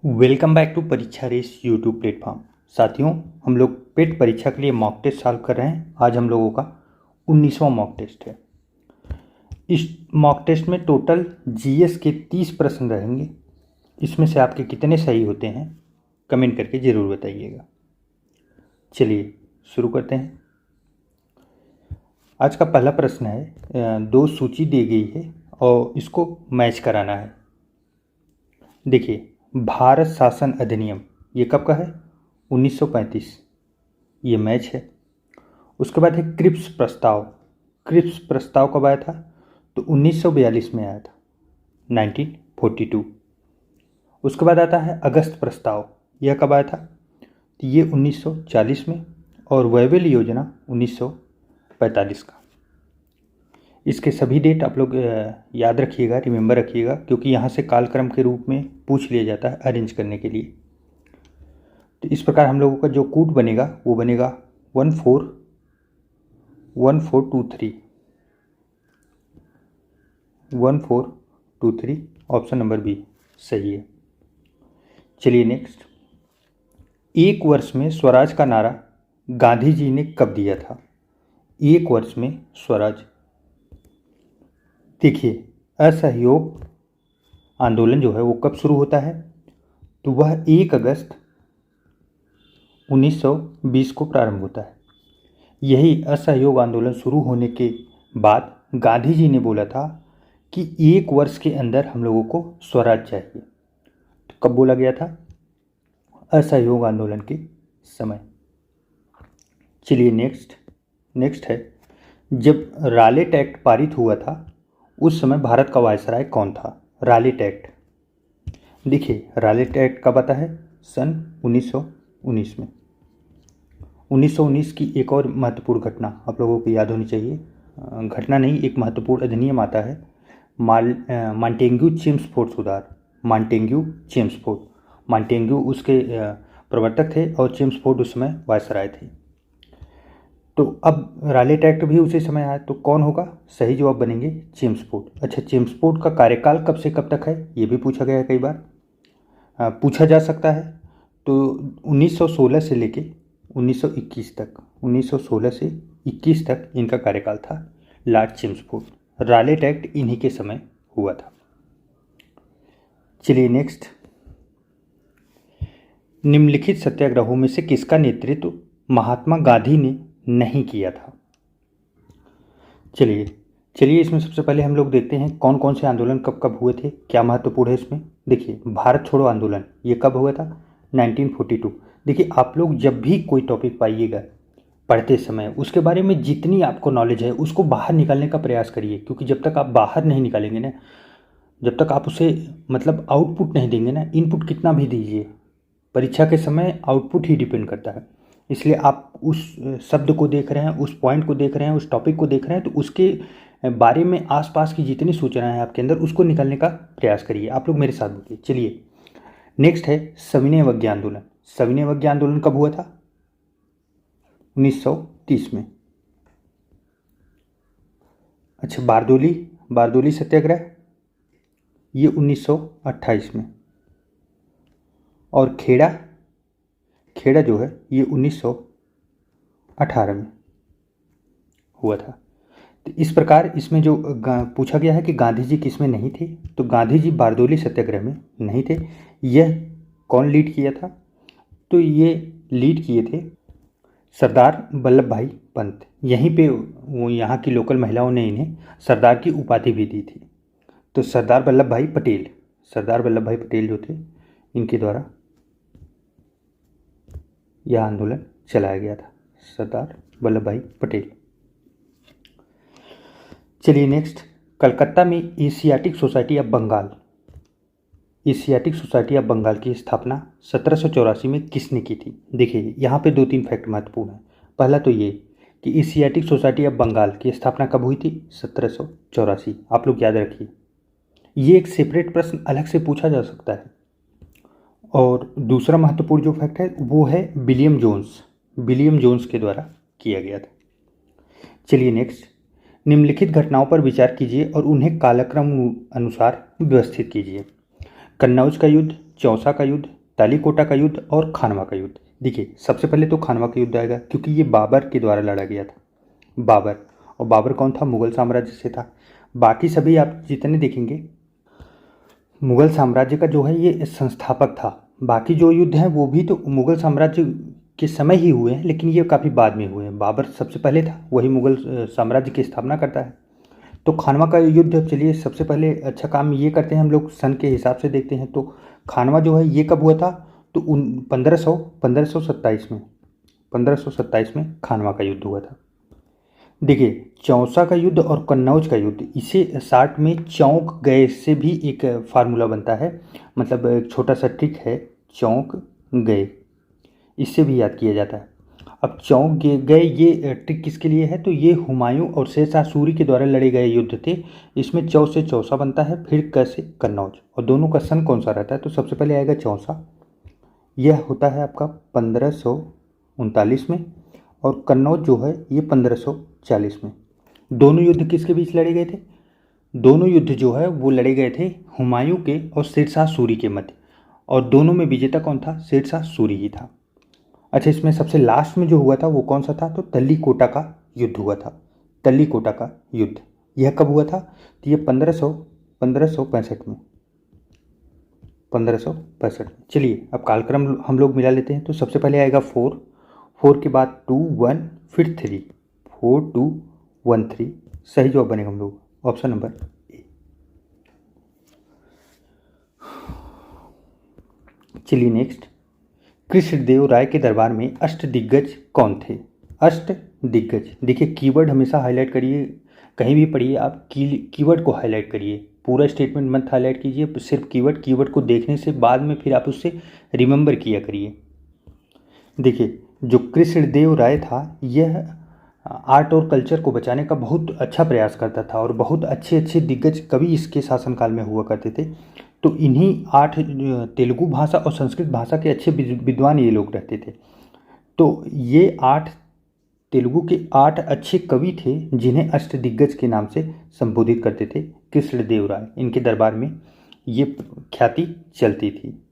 Welcome back to परीक्षा race YouTube platform. साथियों, हम लोग पेट परीक्षा के लिए मॉक टेस्ट सॉल्व कर रहे हैं। आज हम लोगों का 19वां मॉक टेस्ट है। इस मॉक टेस्ट में टोटल जीएस के 30 प्रश्न रहेंगे। इसमें से आपके कितने सही होते हैं कमेंट करके ज़रूर बताइएगा। चलिए शुरू करते हैं। आज का पहला प्रश्न है, दो सूची दी गई है और इसको मैच कराना है। देखिए, भारत शासन अधिनियम ये कब का है? 1935। ये मैच है। उसके बाद है क्रिप्स प्रस्ताव। क्रिप्स प्रस्ताव कब आया था? तो 1942 में आया था, 1942। उसके बाद आता है अगस्त प्रस्ताव। यह कब आया था? तो ये 1940 में। और वैवेल योजना 1945 का। इसके सभी डेट आप लोग याद रखिएगा, रिमेंबर रखिएगा, क्योंकि यहाँ से कालक्रम के रूप में पूछ लिया जाता है अरेंज करने के लिए। तो इस प्रकार हम लोगों का जो कूट बनेगा वो बनेगा 1423। 1423 ऑप्शन नंबर बी सही है। चलिए नेक्स्ट। एक वर्ष में स्वराज का नारा गांधी जी ने कब दिया था? एक वर्ष में स्वराज। देखिए, असहयोग आंदोलन जो है वो कब शुरू होता है? तो वह 1 अगस्त 1920 को प्रारंभ होता है। यही असहयोग आंदोलन शुरू होने के बाद गांधी जी ने बोला था कि 1 वर्ष के अंदर हम लोगों को स्वराज चाहिए। तो कब बोला गया था? असहयोग आंदोलन के समय। चलिए नेक्स्ट है, जब रालेट एक्ट पारित हुआ था उस समय भारत का वायसराय कौन था? रालेट एक्ट। देखिए, रालेट एक्ट कब आता है? सन 1919 में। 1919 की एक और महत्वपूर्ण घटना आप लोगों को याद होनी चाहिए। घटना नहीं, एक महत्वपूर्ण अधिनियम आता है, मॉन्टेग्यू चेम्सफोर्ड सुधार। मॉन्टेग्यू चेम्सफोर्ड, मॉन्टेग्यू उसके प्रवर्तक थे और चेम्सफोर्ड उस समय वायसराय थे। तो अब रालेट एक्ट भी उसी समय आया, तो कौन होगा? सही जवाब बनेंगे चेम्सफोर्ड। अच्छा, चेम्सफोर्ड का कार्यकाल कब से कब तक है ये भी पूछा गया है, कई बार पूछा जा सकता है। तो 1916 से लेके 1921 तक, 1916 से 21 तक इनका कार्यकाल था, लॉर्ड चेम्सफोर्ड। रालेट एक्ट इन्हीं के समय हुआ था। चलिए नेक्स्ट। निम्नलिखित सत्याग्रहों में से किसका नेतृत्व महात्मा गांधी ने नहीं किया था? चलिए इसमें सबसे पहले हम लोग देखते हैं कौन कौन से आंदोलन कब कब हुए थे, क्या महत्वपूर्ण है इसमें। देखिए, भारत छोड़ो आंदोलन ये कब हुआ था? 1942। देखिए, आप लोग जब भी कोई टॉपिक पाइएगा पढ़ते समय उसके बारे में जितनी आपको नॉलेज है उसको बाहर निकालने का प्रयास करिए, क्योंकि जब तक आप बाहर नहीं निकालेंगे ना, जब तक आप उसे मतलब आउटपुट नहीं देंगे ना, इनपुट कितना भी दीजिए, परीक्षा के समय आउटपुट ही डिपेंड करता है। इसलिए आप उस शब्द को देख रहे हैं, उस पॉइंट को देख रहे हैं, उस टॉपिक को देख रहे हैं, तो उसके बारे में आसपास की जितनी सूचनाएं हैं आपके अंदर उसको निकालने का प्रयास करिए। आप लोग मेरे साथ बोलिए। चलिए नेक्स्ट है सविनय अवज्ञा आंदोलन। सविनय अवज्ञा आंदोलन कब हुआ था? 1930 में। अच्छा, बारदोली सत्याग्रह ये 1928 में। और खेड़ा जो है ये 1918 में हुआ था। तो इस प्रकार इसमें जो पूछा गया है कि गांधी जी किस में नहीं थे, तो गांधी जी बारदोली सत्याग्रह में नहीं थे। यह कौन लीड किया था? तो ये लीड किए थे सरदार वल्लभ भाई पंत। यहीं पे वो यहाँ की लोकल महिलाओं ने इन्हें सरदार की उपाधि भी दी थी। तो सरदार वल्लभ भाई पटेल जो थे, इनके द्वारा यह आंदोलन चलाया गया था, सरदार वल्लभ भाई पटेल। चलिए नेक्स्ट। कलकत्ता में एशियाटिक सोसाइटी ऑफ बंगाल की स्थापना 1784 में किसने की थी? देखिए, यहाँ पे 2-3 फैक्ट महत्वपूर्ण है। पहला तो ये कि एशियाटिक सोसाइटी ऑफ बंगाल की स्थापना कब हुई थी? 1784। आप लोग याद रखिए, ये एक सेपरेट प्रश्न अलग से पूछा जा सकता है। और दूसरा महत्वपूर्ण जो फैक्ट है वो है विलियम जोन्स के द्वारा किया गया था। चलिए नेक्स्ट। निम्नलिखित घटनाओं पर विचार कीजिए और उन्हें कालक्रम अनुसार व्यवस्थित कीजिए। कन्नौज का युद्ध, चौसा का युद्ध, तालीकोटा का युद्ध और खानवा का युद्ध। देखिए सबसे पहले तो खानवा का युद्ध आएगा क्योंकि ये बाबर के द्वारा लड़ा गया था। बाबर, और बाबर कौन था? मुगल साम्राज्य से था। बाकी सभी आप जितने देखेंगे मुगल साम्राज्य का जो है ये संस्थापक था। बाकी जो युद्ध हैं वो भी तो मुगल साम्राज्य के समय ही हुए हैं, लेकिन ये काफ़ी बाद में हुए हैं। बाबर सबसे पहले था, वही मुगल साम्राज्य की स्थापना करता है। तो खानवा का युद्ध, चलिए सबसे पहले अच्छा काम ये करते हैं हम लोग सन के हिसाब से देखते हैं। तो खानवा जो है ये कब हुआ था? तो 1527 में खानवा का युद्ध हुआ था। देखिए चौसा का युद्ध और कन्नौज का युद्ध, इसे शार्ट में चौंक गए से भी एक फार्मूला बनता है, मतलब एक छोटा सा ट्रिक है, चौंक गए, इससे भी याद किया जाता है। अब चौंक गए ये ट्रिक किसके लिए है? तो ये हुमायूं और शेरशाह सूरी के द्वारा लड़े गए युद्ध थे। इसमें चौ से चौसा बनता है, फिर क से कन्नौज, और दोनों का सन कौन सा रहता है? तो सबसे पहले आएगा चौसा, यह होता है आपका 1539 में, और कन्नौज जो है ये 1540 में। दोनों युद्ध किसके बीच लड़े गए थे? दोनों युद्ध जो है वो लड़े गए थे हुमायूं के और शेरशाह सूरी के मध्य, और दोनों में विजेता कौन था? शेरशाह सूरी ही था। अच्छा, इसमें सबसे लास्ट में जो हुआ था वो कौन सा था? तो तल्लीकोटा का युद्ध हुआ था। तल्लीकोटा का युद्ध यह कब हुआ था? तो ये 1565 में, 1565 में। चलिए अब कालक्रम हम लोग मिला लेते हैं। तो सबसे पहले आएगा 4, 4 के बाद 2 1 फिर 3, 4 2 1 3। सही जवाब बनेगा हम लोग ऑप्शन नंबर ए। चलिए नेक्स्ट, कृष्णदेव राय के दरबार में अष्टदिग्गज कौन थे? अष्टदिग्गज, देखिए कीवर्ड हमेशा हाईलाइट करिए, कहीं भी पढ़िए आप कीवर्ड को हाईलाइट करिए, पूरा स्टेटमेंट मत हाईलाइट कीजिए, सिर्फ कीवर्ड को देखने से बाद में फिर आप उससे रिमेंबर किया करिए। देखिए जो कृष्णदेव राय था यह आर्ट और कल्चर को बचाने का बहुत अच्छा प्रयास करता था, और बहुत अच्छे अच्छे दिग्गज कवि इसके शासनकाल में हुआ करते थे। तो इन्हीं 8 तेलुगु भाषा और संस्कृत भाषा के अच्छे विद्वान ये लोग रहते थे। तो ये 8 तेलुगु के 8 अच्छे कवि थे जिन्हें अष्टदिग्गज के नाम से संबोधित करते थे कृष्णदेव राय। इनके दरबार में ये ख्याति चलती थी।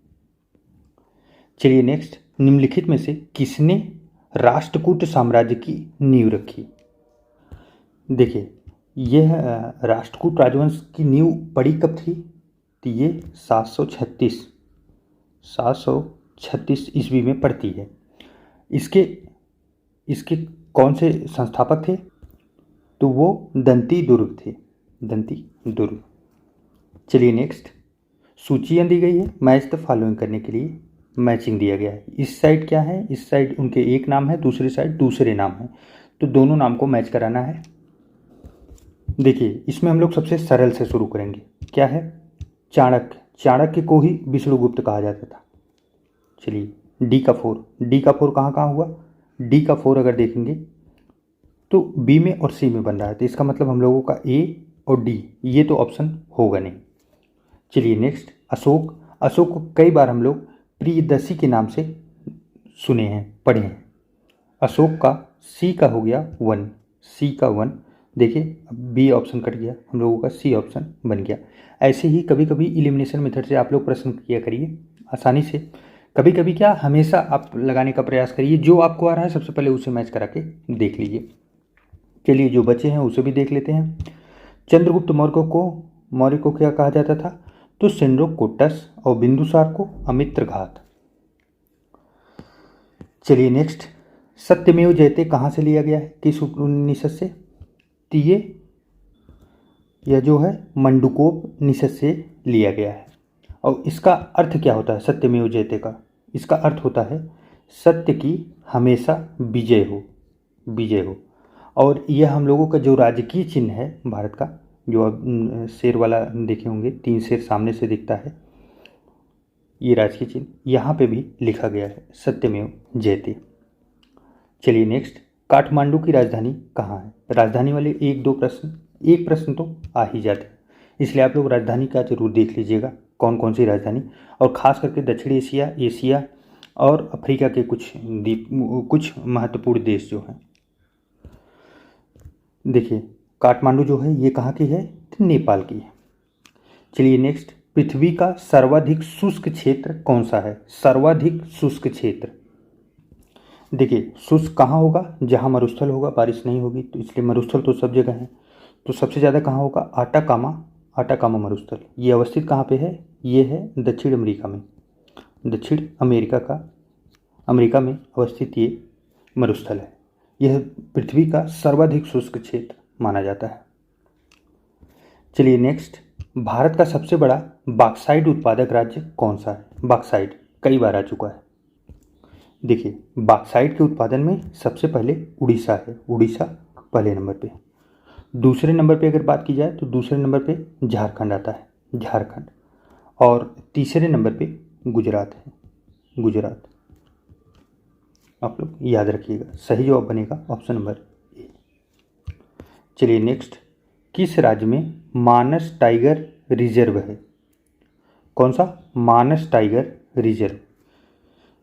चलिए नेक्स्ट, निम्नलिखित में से किसने राष्ट्रकूट साम्राज्य की नींव रखी? देखिए यह राष्ट्रकूट राजवंश की नींव पड़ी कब थी? तो ये 736 ईस्वी में पड़ती है। इसके कौन से संस्थापक थे? तो वो दंती दुर्ग थे, दंती दुर्ग। चलिए नेक्स्ट, सूचियाँ दी गई है, मैच द फॉलोइंग करने के लिए मैचिंग दिया गया है। इस साइड क्या है? इस साइड उनके एक नाम है, दूसरी साइड दूसरे नाम है, तो दोनों नाम को मैच कराना है। देखिए इसमें हम लोग सबसे सरल से शुरू करेंगे। क्या है? चाणक्य, चाणक्य को ही विष्णुगुप्त कहा जाता था। चलिए डी का 4, डी का 4 कहाँ कहाँ हुआ? डी का 4 अगर देखेंगे तो बी में और सी में बन रहा है, तो इसका मतलब हम लोगों का ए और डी, ये तो ऑप्शन होगा नहीं। चलिए नेक्स्ट, अशोक, अशोक को कई बार हम लोग प्रियदर्शी के नाम से सुने हैं, पढ़े हैं। अशोक का सी का हो गया 1, सी का 1। देखिए अब बी ऑप्शन कट गया, हम लोगों का सी ऑप्शन बन गया। ऐसे ही कभी कभी इलिमिनेशन मेथड से आप लोग प्रश्न किया करिए आसानी से। कभी कभी क्या, हमेशा आप लगाने का प्रयास करिए, जो आपको आ रहा है सबसे पहले उसे मैच करा के देख लीजिए। चलिए जो बचे हैं उसे भी देख लेते हैं। चंद्रगुप्त मौर्य को क्या कहा जाता था? तो सेंड्रोकोटस, और बिंदुसार को अमित्रघात। चलिए नेक्स्ट, सत्यमेव जयते कहाँ से लिया गया है, किस उपनिषद से? तो यह जो है मंडूकोपनिषद से लिया गया है। और इसका अर्थ क्या होता है सत्यमेव जयते का? इसका अर्थ होता है सत्य की हमेशा विजय हो, विजय हो। और यह हम लोगों का जो राजकीय चिन्ह है भारत का, जो आप शेर वाला देखे होंगे, 3 शेर सामने से दिखता है, ये राजकीय चिन्ह यहाँ पे भी लिखा गया है सत्यमेव जयते। चलिए नेक्स्ट, काठमांडू की राजधानी कहाँ है? राजधानी वाले एक प्रश्न तो आ ही जाते हैं, इसलिए आप लोग राजधानी का जरूर देख लीजिएगा, कौन कौन सी राजधानी, और ख़ास करके दक्षिण एशिया और अफ्रीका के कुछ महत्वपूर्ण देश जो हैं। देखिए काठमांडू जो है ये कहाँ की है? तो नेपाल की है। चलिए नेक्स्ट, पृथ्वी का सर्वाधिक शुष्क क्षेत्र कौन सा है? सर्वाधिक शुष्क क्षेत्र, देखिए शुष्क कहाँ होगा? जहाँ मरुस्थल होगा, बारिश नहीं होगी, तो इसलिए मरुस्थल तो सब जगह है। तो सबसे ज़्यादा कहाँ होगा? आटाकामा मरुस्थल। ये अवस्थित कहाँ पे है? ये है दक्षिण अमेरिका में। दक्षिण अमेरिका में अवस्थित ये मरुस्थल है। यह पृथ्वी का सर्वाधिक शुष्क क्षेत्र माना जाता है। चलिए नेक्स्ट, भारत का सबसे बड़ा बॉक्साइट उत्पादक राज्य कौन सा है? बॉक्साइट कई बार आ चुका है। देखिए बॉक्साइट के उत्पादन में सबसे पहले उड़ीसा है। उड़ीसा पहले नंबर पे। दूसरे नंबर पे अगर बात की जाए तो दूसरे नंबर पे झारखंड आता है, झारखंड। और तीसरे नंबर पे गुजरात है, गुजरात। आप लोग याद रखिएगा, सही जवाब बनेगा ऑप्शन नंबर ए। चलिए नेक्स्ट, किस राज्य में मानस टाइगर रिजर्व है? कौन सा? मानस टाइगर रिजर्व।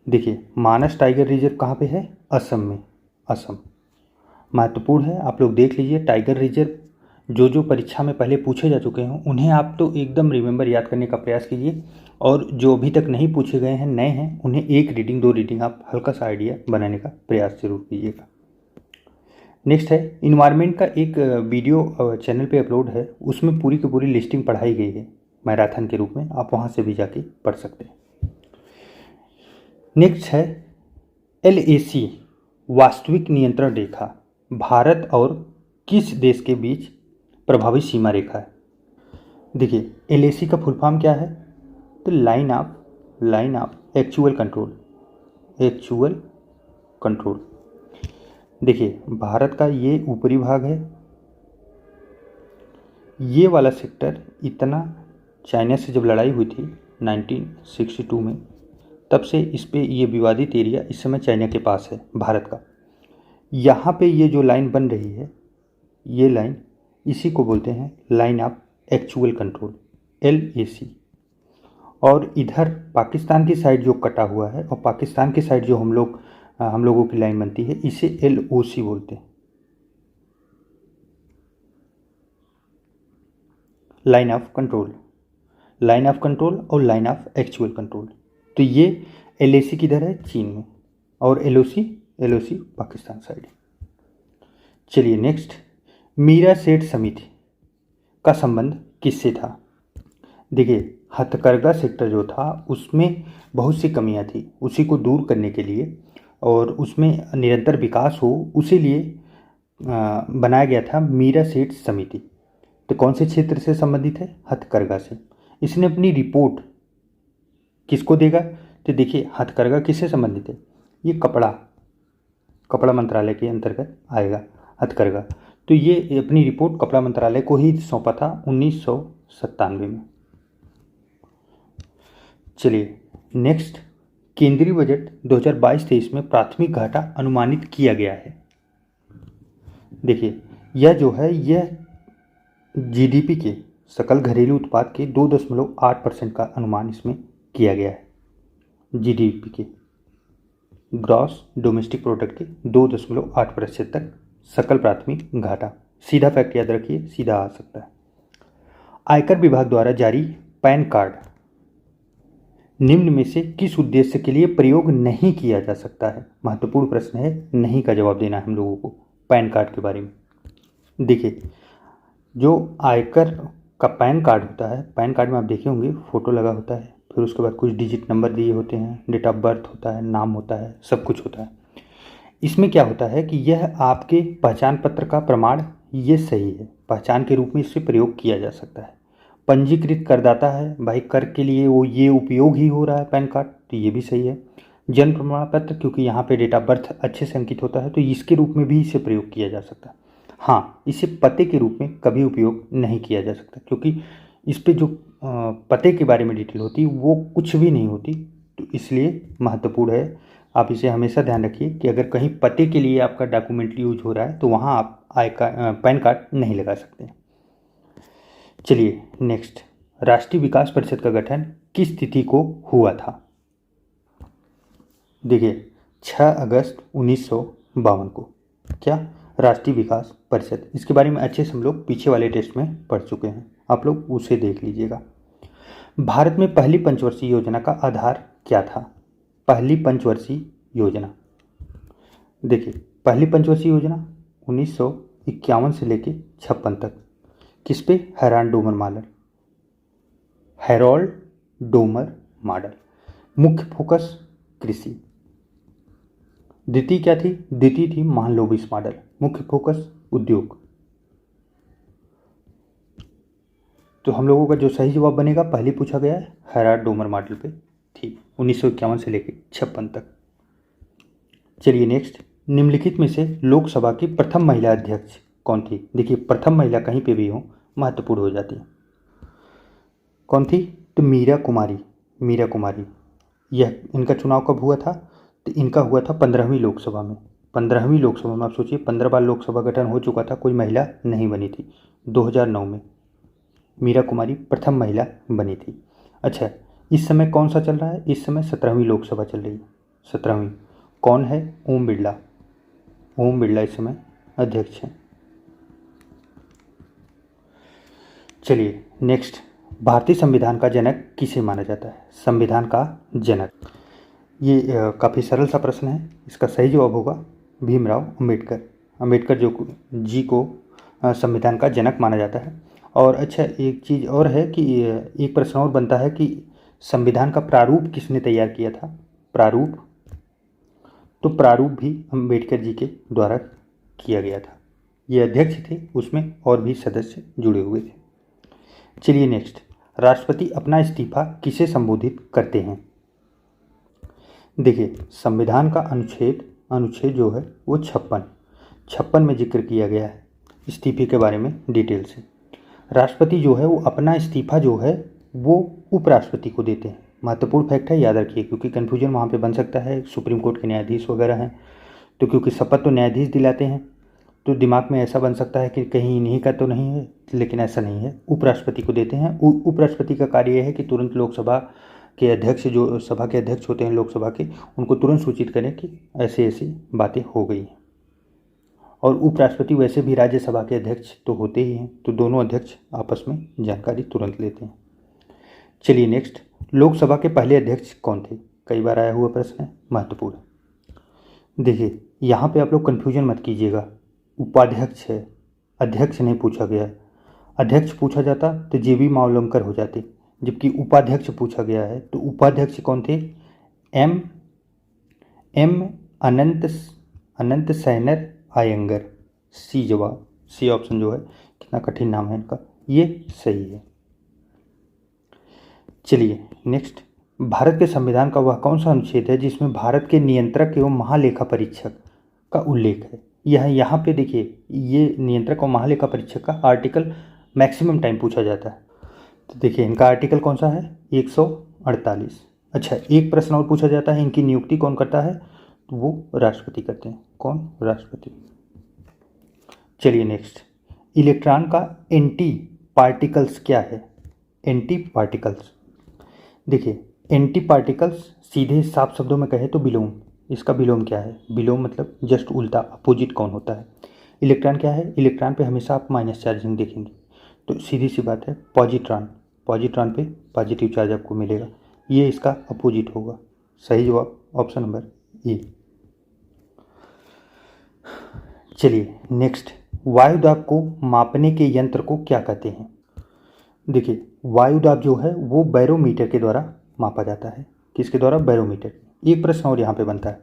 देखिए मानस टाइगर रिजर्व कहाँ पे है? असम में, असम। महत्वपूर्ण है, आप लोग देख लीजिए। टाइगर रिजर्व जो परीक्षा में पहले पूछे जा चुके हों उन्हें आप तो एकदम रिमेंबर याद करने का प्रयास कीजिए, और जो अभी तक नहीं पूछे गए हैं, नए हैं, उन्हें एक रीडिंग 2 रीडिंग आप हल्का सा आइडिया बनाने का प्रयास जरूर कीजिएगा। नेक्स्ट है, इन्वायरमेंट का एक वीडियो चैनल पे अपलोड है, उसमें पूरी की पूरी लिस्टिंग पढ़ाई गई है मैराथन के रूप में, आप वहाँ से भी जाके पढ़ सकते हैं। नेक्स्ट है, LAC वास्तविक नियंत्रण रेखा भारत और किस देश के बीच प्रभावी सीमा रेखा है? देखिए LAC का फुल फॉर्म क्या है? तो लाइन ऑफ एक्चुअल कंट्रोल। देखिए भारत का ये ऊपरी भाग है, ये वाला सेक्टर इतना चाइना से जब लड़ाई हुई थी 1962 में, तब से इस पे ये विवादित एरिया इस समय चाइना के पास है भारत का। यहाँ पे ये जो लाइन बन रही है, ये लाइन, इसी को बोलते हैं line of actual control, LAC। और इधर पाकिस्तान की साइड जो कटा हुआ है, और पाकिस्तान की साइड जो हम लोगों की लाइन बनती है, इसे LOC बोलते हैं, लाइन ऑफ कंट्रोल और लाइन ऑफ एक्चुअल कंट्रोल। तो ये LAC किधर है? चीन में, और LOC पाकिस्तान साइड। चलिए नेक्स्ट, मीरा सेठ समिति का संबंध किससे था? देखिए हथकरघा सेक्टर जो था उसमें बहुत सी कमियां थी, उसी को दूर करने के लिए और उसमें निरंतर विकास हो, उसी लिए बनाया गया था मीरा सेठ समिति। तो कौन से क्षेत्र से संबंधित है? हथकरघा से। इसने अपनी रिपोर्ट किसको देगा? तो देखिए हथकरघा किससे संबंधित है? ये कपड़ा मंत्रालय के अंतर्गत आएगा हथकरघा। तो ये अपनी रिपोर्ट कपड़ा मंत्रालय को ही सौंपा था 1997 में। चलिए नेक्स्ट, केंद्रीय बजट 2022-23 में प्राथमिक घाटा अनुमानित किया गया है। देखिए यह जो है, यह GDP के, सकल घरेलू उत्पाद के 2.8% का अनुमान इसमें किया गया है। GDP के, ग्रॉस डोमेस्टिक प्रोडक्ट के 2.8% तक सकल प्राथमिक घाटा। सीधा फैक्ट याद रखिए, सीधा आ सकता है। आयकर विभाग द्वारा जारी पैन कार्ड निम्न में से किस उद्देश्य के लिए प्रयोग नहीं किया जा सकता है? महत्वपूर्ण प्रश्न है, नहीं का जवाब देना है हम लोगों को पैन कार्ड के बारे में। देखिए जो आयकर का पैन कार्ड होता है, पैन कार्ड में आप देखे होंगे फोटो लगा होता है, फिर उसके बाद कुछ डिजिट नंबर दिए होते हैं, डेट ऑफ बर्थ होता है, नाम होता है, सब कुछ होता है। इसमें क्या होता है कि यह आपके पहचान पत्र का प्रमाण, ये सही है, पहचान के रूप में इससे प्रयोग किया जा सकता है। पंजीकृत करदाता है भाई, कर के लिए वो ये उपयोग ही हो रहा है पैन कार्ड, तो ये भी सही है। जन्म प्रमाण पत्र, क्योंकि यहाँ पे डेट ऑफ बर्थ अच्छे से अंकित होता है, तो इसके रूप में भी इसे प्रयोग किया जा सकता है। हाँ, इसे पते के रूप में कभी उपयोग नहीं किया जा सकता, क्योंकि इस पे जो पते के बारे में डिटेल होती है वो कुछ भी नहीं होती, तो इसलिए महत्वपूर्ण है। आप इसे हमेशा ध्यान रखिए कि अगर कहीं पते के लिए आपका डॉक्यूमेंट यूज हो रहा है तो वहाँ आप पैन कार्ड नहीं लगा सकते। चलिए नेक्स्ट, राष्ट्रीय विकास परिषद का गठन किस तिथि को हुआ था? देखिए 6 अगस्त 1952 को। क्या? राष्ट्रीय विकास परिषद। इसके बारे में अच्छे से हम लोग पीछे वाले टेस्ट में पढ़ चुके हैं, आप लोग उसे देख लीजिएगा। भारत में पहली पंचवर्षीय योजना का आधार क्या था? पहली पंचवर्षीय योजना, देखिए पहली पंचवर्षीय योजना 1951 से लेके 56 तक किस पे? Harold Domar model. मुख्य फोकस कृषि। द्वितीय क्या थी? द्वितीय थी महालनोबिस मॉडल। मुख्य फोकस उद्योग। तो हम लोगों का जो सही जवाब बनेगा, पहले पूछा गया है हैरोल्ड डोमर मॉडल पे थी 1951 से लेके 56 तक। चलिए नेक्स्ट, निम्नलिखित में से लोकसभा की प्रथम महिला अध्यक्ष कौन थी? देखिए प्रथम महिला कहीं पे भी हो महत्वपूर्ण हो जाती है। कौन थी? तो मीरा कुमारी। मीरा कुमारी। यह इनका चुनाव कब हुआ था? तो इनका हुआ था 15वीं लोकसभा में। 15वीं लोकसभा में आप सोचिए 15 बार लोकसभा गठन हो चुका था, कोई महिला नहीं बनी थी। 2009 में मीरा कुमारी प्रथम महिला बनी थी। अच्छा, इस समय कौन सा चल रहा है? इस समय 17वीं लोकसभा चल रही है। 17वीं। कौन है? ओम बिरला। ओम बिरला इस समय अध्यक्ष हैं। चलिए नेक्स्ट, भारतीय संविधान का जनक किसे माना जाता है? संविधान का जनक, ये काफ़ी सरल सा प्रश्न है। इसका सही जवाब होगा भीमराव अंबेडकर। अंबेडकर जो जी को संविधान का जनक माना जाता है। और अच्छा, एक चीज़ और है कि एक प्रश्न और बनता है कि संविधान का प्रारूप किसने तैयार किया था? प्रारूप, तो प्रारूप भी अंबेडकर जी के द्वारा किया गया था। ये अध्यक्ष थे, उसमें और भी सदस्य जुड़े हुए थे। चलिए नेक्स्ट, राष्ट्रपति अपना इस्तीफा किसे संबोधित करते हैं? देखिए संविधान का अनुच्छेद जो है वो 56 में जिक्र किया गया है इस्तीफे के बारे में डिटेल से। राष्ट्रपति जो है वो अपना इस्तीफा जो है वो उपराष्ट्रपति को देते हैं। महत्वपूर्ण फैक्ट है, याद रखिए, क्योंकि कन्फ्यूजन वहाँ पे बन सकता है। सुप्रीम कोर्ट के न्यायाधीश वगैरह हैं, तो क्योंकि शपथ तो न्यायाधीश दिलाते हैं, तो दिमाग में ऐसा बन सकता है कि कहीं इन्हीं का तो नहीं है, लेकिन ऐसा नहीं है, उपराष्ट्रपति को देते हैं। उपराष्ट्रपति का कार्य यह है कि तुरंत लोकसभा के अध्यक्ष, जो सभा के अध्यक्ष होते हैं लोकसभा के, उनको तुरंत सूचित करें कि ऐसी ऐसी बातें हो गई हैं। और उपराष्ट्रपति वैसे भी राज्यसभा के अध्यक्ष तो होते ही हैं, तो दोनों अध्यक्ष आपस में जानकारी तुरंत लेते हैं। चलिए नेक्स्ट, लोकसभा के पहले अध्यक्ष कौन थे? कई बार आया हुआ प्रश्न है, महत्वपूर्ण। देखिए यहाँ पे आप लोग कन्फ्यूजन मत कीजिएगा, उपाध्यक्ष है, अध्यक्ष नहीं पूछा गया। अध्यक्ष पूछा जाता तो JB मावलंकर हो जाते, जबकि उपाध्यक्ष पूछा गया है। तो उपाध्यक्ष कौन थे? एम अनंत सैनर आयंगर। सी जवाब, सी ऑप्शन जो है, कितना कठिन नाम है इनका, ये सही है। चलिए नेक्स्ट, भारत के संविधान का वह कौन सा अनुच्छेद है जिसमें भारत के नियंत्रक एवं महालेखा परीक्षक का उल्लेख है? यह यहाँ पे देखिए, ये नियंत्रक और महालेखा परीक्षक का आर्टिकल मैक्सिमम टाइम पूछा जाता है। तो देखिए इनका आर्टिकल कौन सा है? 148। अच्छा, एक प्रश्न और पूछा जाता है, इनकी नियुक्ति कौन करता है? तो वो राष्ट्रपति करते हैं। कौन? राष्ट्रपति। चलिए नेक्स्ट, इलेक्ट्रॉन का एंटी पार्टिकल्स क्या है? एंटी पार्टिकल्स, देखिए एंटी पार्टिकल्स सीधे साफ शब्दों में कहे तो विलोम। इसका विलोम क्या है? विलोम मतलब जस्ट उल्टा, अपोजिट कौन होता है? इलेक्ट्रॉन क्या है? इलेक्ट्रॉन पे हमेशा आप माइनस चार्जिंग देखेंगे, तो सीधी सी बात है पॉजिट्रॉन। पॉजिट्रॉन पे पॉजिटिव चार्ज आपको मिलेगा, ये इसका अपोजिट होगा। सही जवाब ऑप्शन नंबर ए। चलिए नेक्स्ट, वायुदाब को मापने के यंत्र को क्या कहते हैं? देखिए वायुदाब जो है वो बैरोमीटर के द्वारा मापा जाता है। किसके द्वारा? बैरोमीटर। एक प्रश्न और यहाँ पे बनता है,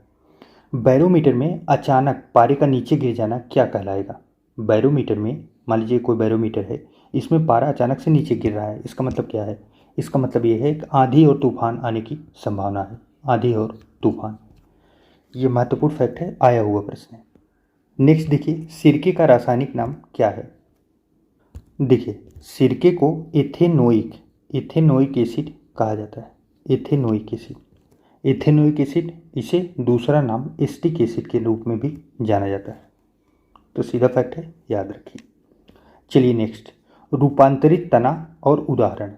बैरोमीटर में अचानक पारे का नीचे गिर जाना क्या कहलाएगा? बैरोमीटर में, मान लीजिए कोई बैरोमीटर है, इसमें पारा अचानक से नीचे गिर रहा है, इसका मतलब क्या है? इसका मतलब ये है कि आंधी और तूफान आने की संभावना है। आंधी और तूफान, ये महत्वपूर्ण फैक्ट है, आया हुआ प्रश्न है। नेक्स्ट देखिए, सिरके का रासायनिक नाम क्या है? देखिए सिरके को एथेनोइक एसिड कहा जाता है। एथेनोइक एसिड, एथेनोइक एसिड, इसे दूसरा नाम एसिटिक एसिड के रूप में भी जाना जाता है। तो सीधा फैक्ट है, याद रखिए। चलिए नेक्स्ट, रूपांतरित तना और उदाहरण।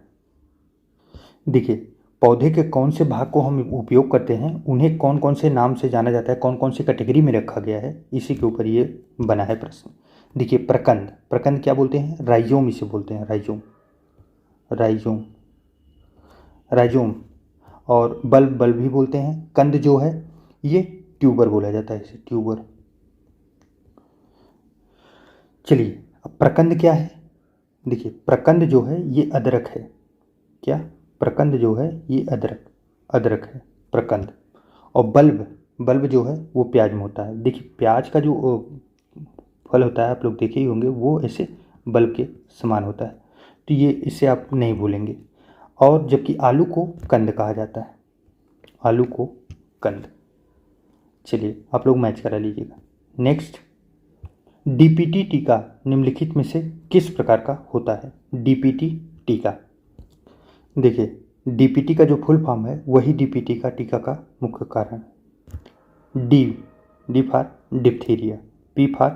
देखिए पौधे के कौन से भाग को हम उपयोग करते हैं, उन्हें कौन कौन से नाम से जाना जाता है, कौन कौन सी कैटेगरी में रखा गया है, इसी के ऊपर ये बना है प्रश्न। देखिए प्रकंद, प्रकंद क्या बोलते हैं? राइजोम इसे बोलते हैं, राइजोम। राइजोम। राइजोम, और बल्ब बल्ब भी बोलते हैं। कंद जो है ये ट्यूबर बोला जाता है, इसे ट्यूबर। चलिए अब प्रकंद क्या है। देखिए प्रकंद जो है ये अदरक है। क्या? प्रकंद जो है ये अदरक, अदरक है प्रकंद। और बल्ब, बल्ब जो है वो प्याज में होता है। देखिए प्याज का जो फल होता है आप लोग देखे ही होंगे, वो ऐसे बल्ब के समान होता है, तो ये इसे आप नहीं भूलेंगे। और जबकि आलू को कंद कहा जाता है, आलू को कंद। चलिए आप लोग मैच करा लीजिएगा। नेक्स्ट, डीपीटी टीका निम्नलिखित में से किस प्रकार का होता है? डीपीटी टीका, देखिए डीपीटी का जो फुल फॉर्म है वही डीपीटी का टीका का मुख्य कारण है। D, D for diphtheria, P for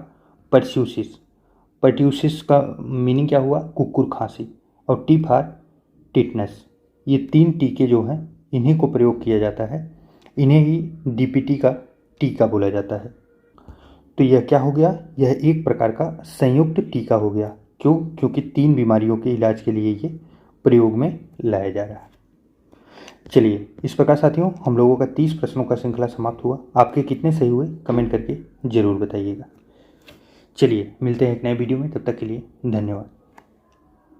pertussis, pertussis का मीनिंग क्या हुआ? कुकुर खांसी, और टी फॉर टिटनस। ये 3 टीके जो हैं इन्हीं को प्रयोग किया जाता है, इन्हें ही डीपीटी का टीका बोला जाता है। तो यह क्या हो गया? यह एक प्रकार का संयुक्त टीका हो गया। क्यों? क्योंकि 3 बीमारियों के इलाज के लिए ये प्रयोग में लाया जा रहा है। चलिए इस प्रकार साथियों हम लोगों का 30 प्रश्नों का श्रृंखला समाप्त हुआ। आपके कितने सही हुए कमेंट करके ज़रूर बताइएगा। चलिए मिलते हैं एक नए वीडियो में, तब तक के लिए धन्यवाद।